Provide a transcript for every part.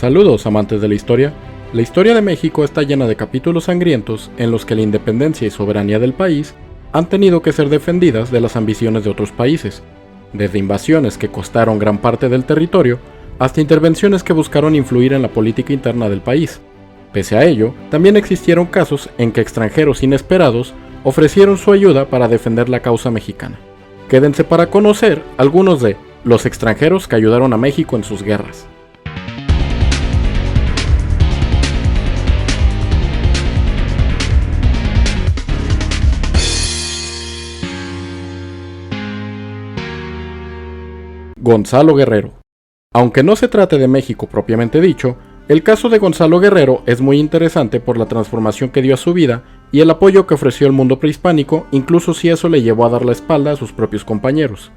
Saludos, amantes de la historia. La historia de México está llena de capítulos sangrientos en los que la independencia y soberanía del país han tenido que ser defendidas de las ambiciones de otros países, desde invasiones que costaron gran parte del territorio hasta intervenciones que buscaron influir en la política interna del país. Pese a ello, también existieron casos en que extranjeros inesperados ofrecieron su ayuda para defender la causa mexicana. Quédense para conocer algunos de los extranjeros que ayudaron a México en sus guerras. Gonzalo Guerrero. Aunque no se trate de México propiamente dicho, el caso de Gonzalo Guerrero es muy interesante por la transformación que dio a su vida y el apoyo que ofreció al mundo prehispánico, incluso si eso le llevó a dar la espalda a sus propios compañeros.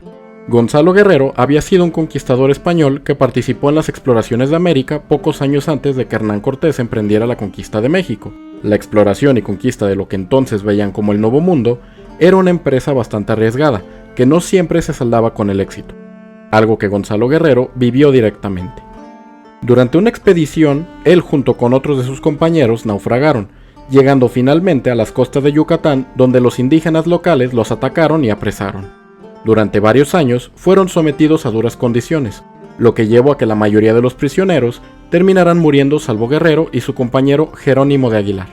Gonzalo Guerrero había sido un conquistador español que participó en las exploraciones de América pocos años antes de que Hernán Cortés emprendiera la conquista de México. La exploración y conquista de lo que entonces veían como el Nuevo Mundo era una empresa bastante arriesgada, que no siempre se saldaba con el éxito, algo que Gonzalo Guerrero vivió directamente. Durante una expedición, él junto con otros de sus compañeros naufragaron, llegando finalmente a las costas de Yucatán, donde los indígenas locales los atacaron y apresaron. Durante varios años fueron sometidos a duras condiciones, lo que llevó a que la mayoría de los prisioneros terminaran muriendo salvo Guerrero y su compañero Jerónimo de Aguilar.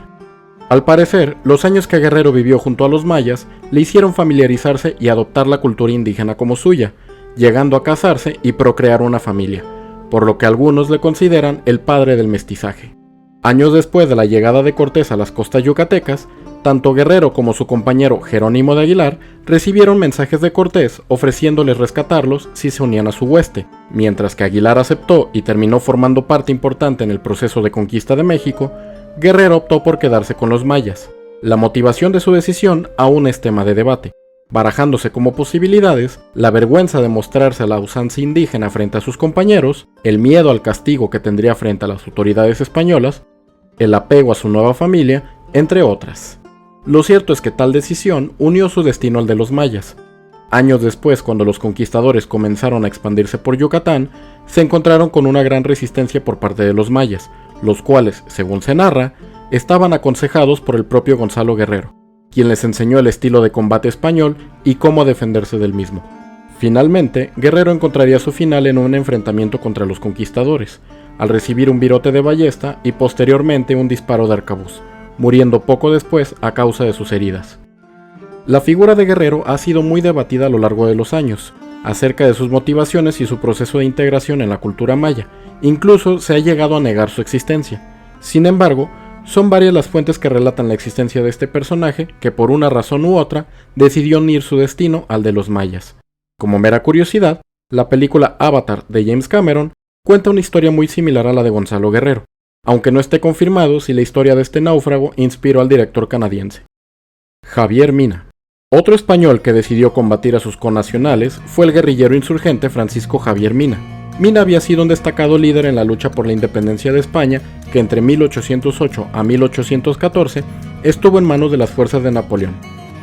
Al parecer, los años que Guerrero vivió junto a los mayas le hicieron familiarizarse y adoptar la cultura indígena como suya, llegando a casarse y procrear una familia, por lo que algunos le consideran el padre del mestizaje. Años después de la llegada de Cortés a las costas yucatecas, tanto Guerrero como su compañero Jerónimo de Aguilar recibieron mensajes de Cortés ofreciéndoles rescatarlos si se unían a su hueste. Mientras que Aguilar aceptó y terminó formando parte importante en el proceso de conquista de México, Guerrero optó por quedarse con los mayas. La motivación de su decisión aún es tema de debate, barajándose como posibilidades la vergüenza de mostrarse a la usanza indígena frente a sus compañeros, el miedo al castigo que tendría frente a las autoridades españolas, el apego a su nueva familia, entre otras. Lo cierto es que tal decisión unió su destino al de los mayas. Años después, cuando los conquistadores comenzaron a expandirse por Yucatán, se encontraron con una gran resistencia por parte de los mayas, los cuales, según se narra, estaban aconsejados por el propio Gonzalo Guerrero, quien les enseñó el estilo de combate español y cómo defenderse del mismo. Finalmente, Guerrero encontraría su final en un enfrentamiento contra los conquistadores, al recibir un virote de ballesta y posteriormente un disparo de arcabuz, muriendo poco después a causa de sus heridas. La figura de Guerrero ha sido muy debatida a lo largo de los años, acerca de sus motivaciones y su proceso de integración en la cultura maya, incluso se ha llegado a negar su existencia. Sin embargo, son varias las fuentes que relatan la existencia de este personaje que por una razón u otra decidió unir su destino al de los mayas. Como mera curiosidad, la película Avatar de James Cameron cuenta una historia muy similar a la de Gonzalo Guerrero, aunque no esté confirmado si la historia de este náufrago inspiró al director canadiense. Javier Mina. Otro español que decidió combatir a sus connacionales fue el guerrillero insurgente Francisco Javier Mina. Mina había sido un destacado líder en la lucha por la independencia de España, que entre 1808 a 1814 estuvo en manos de las fuerzas de Napoleón.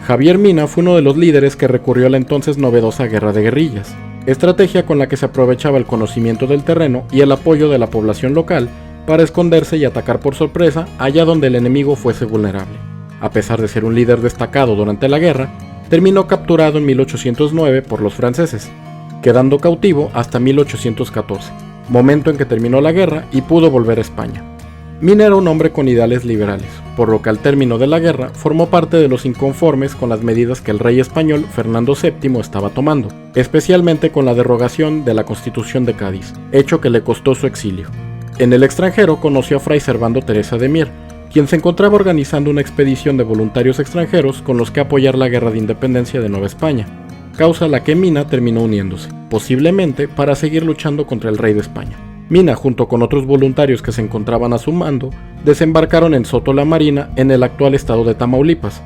Javier Mina fue uno de los líderes que recurrió a la entonces novedosa guerra de guerrillas, estrategia con la que se aprovechaba el conocimiento del terreno y el apoyo de la población local para esconderse y atacar por sorpresa allá donde el enemigo fuese vulnerable. A pesar de ser un líder destacado durante la guerra, terminó capturado en 1809 por los franceses, quedando cautivo hasta 1814, momento en que terminó la guerra y pudo volver a España. Mina era un hombre con ideales liberales, por lo que al término de la guerra formó parte de los inconformes con las medidas que el rey español Fernando VII estaba tomando, especialmente con la derogación de la Constitución de Cádiz, hecho que le costó su exilio. En el extranjero conoció a Fray Servando Teresa de Mier, quien se encontraba organizando una expedición de voluntarios extranjeros con los que apoyar la guerra de independencia de Nueva España, causa a la que Mina terminó uniéndose, posiblemente para seguir luchando contra el rey de España. Mina, junto con otros voluntarios que se encontraban a su mando, desembarcaron en Soto la Marina, en el actual estado de Tamaulipas.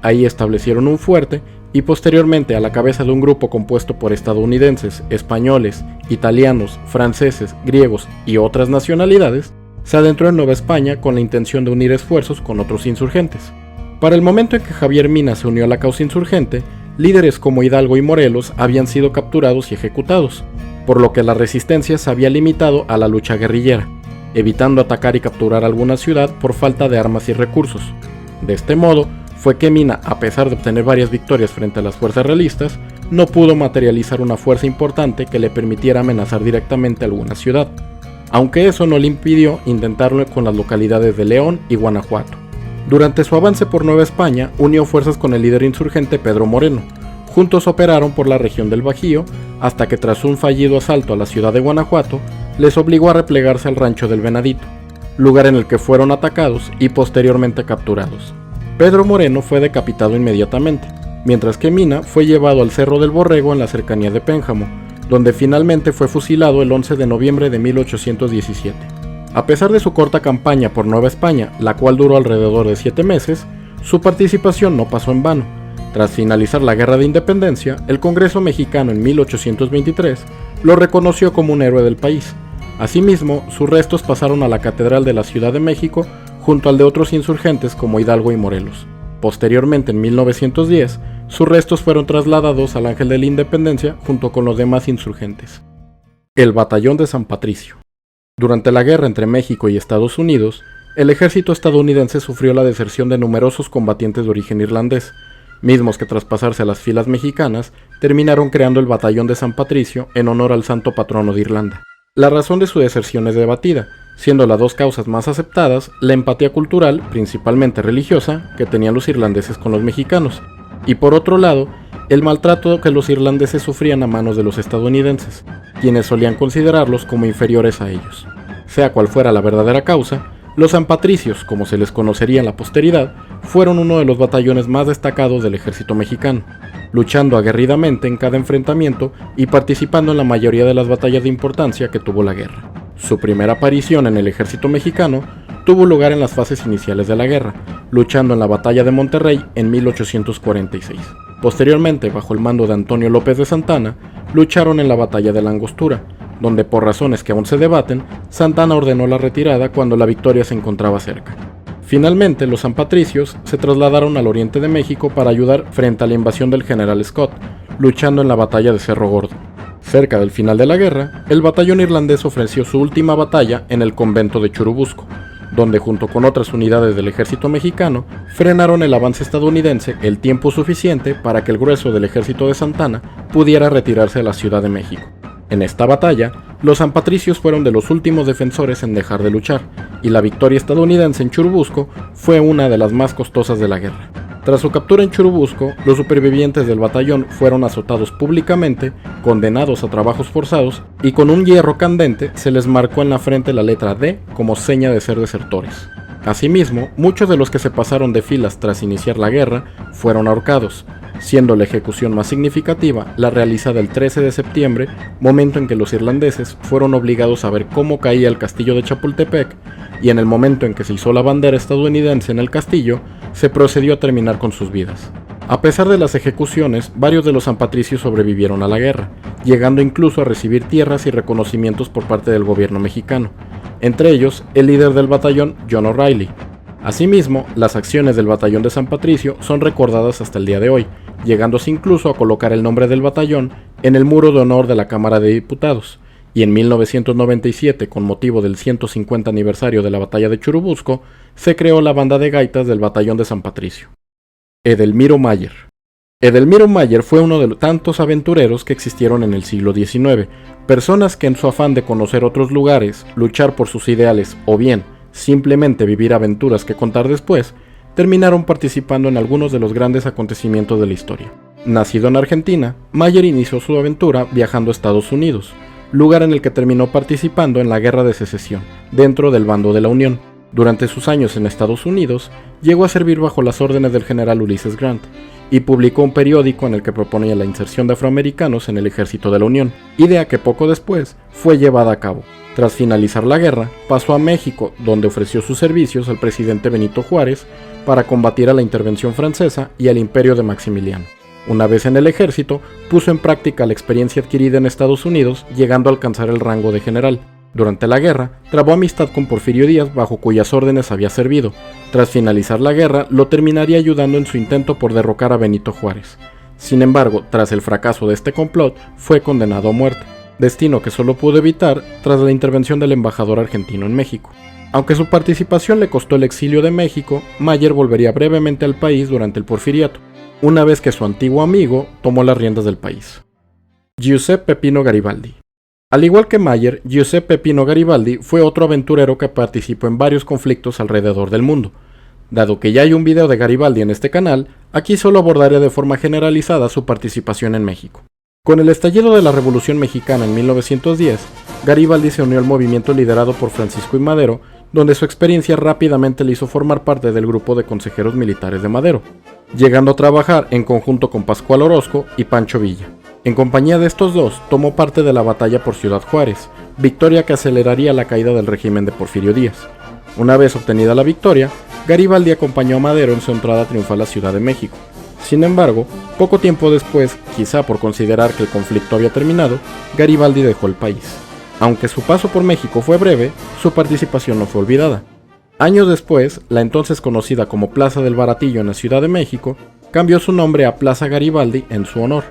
Ahí establecieron un fuerte y posteriormente, a la cabeza de un grupo compuesto por estadounidenses, españoles, italianos, franceses, griegos y otras nacionalidades, se adentró en Nueva España con la intención de unir esfuerzos con otros insurgentes. Para el momento en que Javier Mina se unió a la causa insurgente, líderes como Hidalgo y Morelos habían sido capturados y ejecutados, por lo que la resistencia se había limitado a la lucha guerrillera. evitando atacar y capturar alguna ciudad por falta de armas y recursos. De este modo, fue que Mina, a pesar de obtener varias victorias frente a las fuerzas realistas, no pudo materializar una fuerza importante que le permitiera amenazar directamente alguna ciudad, aunque eso no le impidió intentarlo con las localidades de León y Guanajuato. Durante su avance por Nueva España, unió fuerzas con el líder insurgente Pedro Moreno. Juntos operaron por la región del Bajío, hasta que tras un fallido asalto a la ciudad de Guanajuato, les obligó a replegarse al rancho del Venadito, lugar en el que fueron atacados y posteriormente capturados. Pedro Moreno fue decapitado inmediatamente, mientras que Mina fue llevado al Cerro del Borrego en la cercanía de Pénjamo, donde finalmente fue fusilado el 11 de noviembre de 1817. A pesar de su corta campaña por Nueva España, la cual duró alrededor de 7 meses, su participación no pasó en vano. Tras finalizar la Guerra de Independencia, el Congreso mexicano en 1823 lo reconoció como un héroe del país. Asimismo, sus restos pasaron a la Catedral de la Ciudad de México junto al de otros insurgentes como Hidalgo y Morelos. Posteriormente, en 1910, sus restos fueron trasladados al Ángel de la Independencia junto con los demás insurgentes. El Batallón de San Patricio. Durante la guerra entre México y Estados Unidos, el ejército estadounidense sufrió la deserción de numerosos combatientes de origen irlandés, mismos que tras pasarse a las filas mexicanas, terminaron creando el Batallón de San Patricio en honor al santo patrono de Irlanda. La razón de su deserción es debatida, siendo las dos causas más aceptadas la empatía cultural, principalmente religiosa, que tenían los irlandeses con los mexicanos, y por otro lado, el maltrato que los irlandeses sufrían a manos de los estadounidenses, quienes solían considerarlos como inferiores a ellos. Sea cual fuera la verdadera causa, los San Patricios, como se les conocería en la posteridad, fueron uno de los batallones más destacados del ejército mexicano, luchando aguerridamente en cada enfrentamiento y participando en la mayoría de las batallas de importancia que tuvo la guerra. Su primera aparición en el ejército mexicano tuvo lugar en las fases iniciales de la guerra, luchando en la batalla de Monterrey en 1846. Posteriormente, bajo el mando de Antonio López de Santana, lucharon en la batalla de la Angostura, donde por razones que aún se debaten, Santana ordenó la retirada cuando la victoria se encontraba cerca. Finalmente, los San Patricios se trasladaron al oriente de México para ayudar frente a la invasión del general Scott, luchando en la batalla de Cerro Gordo. Cerca del final de la guerra, el batallón irlandés ofreció su última batalla en el convento de Churubusco, donde junto con otras unidades del ejército mexicano, frenaron el avance estadounidense el tiempo suficiente para que el grueso del ejército de Santana pudiera retirarse a la Ciudad de México. En esta batalla, los San Patricios fueron de los últimos defensores en dejar de luchar, y la victoria estadounidense en Churubusco fue una de las más costosas de la guerra. Tras su captura en Churubusco, los supervivientes del batallón fueron azotados públicamente, condenados a trabajos forzados, y con un hierro candente se les marcó en la frente la letra D como seña de ser desertores. Asimismo, muchos de los que se pasaron de filas tras iniciar la guerra fueron ahorcados, siendo la ejecución más significativa la realizada el 13 de septiembre, momento en que los irlandeses fueron obligados a ver cómo caía el castillo de Chapultepec, y en el momento en que se izó la bandera estadounidense en el castillo, se procedió a terminar con sus vidas. A pesar de las ejecuciones, varios de los San Patricios sobrevivieron a la guerra, llegando incluso a recibir tierras y reconocimientos por parte del gobierno mexicano, entre ellos el líder del batallón, John O'Reilly. Asimismo, las acciones del batallón de San Patricio son recordadas hasta el día de hoy, llegándose incluso a colocar el nombre del batallón en el muro de honor de la Cámara de Diputados, y en 1997, con motivo del 150 aniversario de la batalla de Churubusco, se creó la banda de gaitas del batallón de San Patricio. Edelmiro Mayer. Edelmiro Mayer fue uno de los tantos aventureros que existieron en el siglo XIX, personas que en su afán de conocer otros lugares, luchar por sus ideales o bien simplemente vivir aventuras que contar después, terminaron participando en algunos de los grandes acontecimientos de la historia. Nacido en Argentina, Mayer inició su aventura viajando a Estados Unidos, lugar en el que terminó participando en la Guerra de Secesión, dentro del bando de la Unión. Durante sus años en Estados Unidos, llegó a servir bajo las órdenes del general Ulysses Grant, y publicó un periódico en el que proponía la inserción de afroamericanos en el ejército de la Unión, idea que poco después fue llevada a cabo. Tras finalizar la guerra, pasó a México, donde ofreció sus servicios al presidente Benito Juárez para combatir a la intervención francesa y al imperio de Maximiliano. Una vez en el ejército, puso en práctica la experiencia adquirida en Estados Unidos, llegando a alcanzar el rango de general. Durante la guerra, trabó amistad con Porfirio Díaz, bajo cuyas órdenes había servido. Tras finalizar la guerra, lo terminaría ayudando en su intento por derrocar a Benito Juárez. Sin embargo, tras el fracaso de este complot, fue condenado a muerte. destino que solo pudo evitar tras la intervención del embajador argentino en México. Aunque su participación le costó el exilio de México, Mayer volvería brevemente al país durante el Porfiriato, una vez que su antiguo amigo tomó las riendas del país. Giuseppe Peppino Garibaldi. Al igual que Mayer, Giuseppe Peppino Garibaldi fue otro aventurero que participó en varios conflictos alrededor del mundo. Dado que ya hay un video de Garibaldi en este canal, aquí solo abordaré de forma generalizada su participación en México. Con el estallido de la Revolución Mexicana en 1910, Garibaldi se unió al movimiento liderado por Francisco I. Madero, donde su experiencia rápidamente le hizo formar parte del grupo de consejeros militares de Madero, llegando a trabajar en conjunto con Pascual Orozco y Pancho Villa. En compañía de estos dos, tomó parte de la batalla por Ciudad Juárez, victoria que aceleraría la caída del régimen de Porfirio Díaz. Una vez obtenida la victoria, Garibaldi acompañó a Madero en su entrada triunfal a Ciudad de México. Sin embargo, poco tiempo después, quizá por considerar que el conflicto había terminado, Garibaldi dejó el país. Aunque su paso por México fue breve, su participación no fue olvidada. Años después, la entonces conocida como Plaza del Baratillo en la Ciudad de México, cambió su nombre a Plaza Garibaldi en su honor.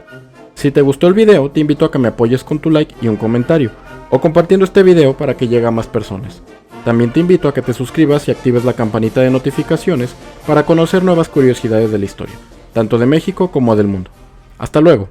Si te gustó el video, te invito a que me apoyes con tu like y un comentario, o compartiendo este video para que llegue a más personas. También te invito a que te suscribas y actives la campanita de notificaciones para conocer nuevas curiosidades de la historia, tanto de México como del mundo. ¡Hasta luego!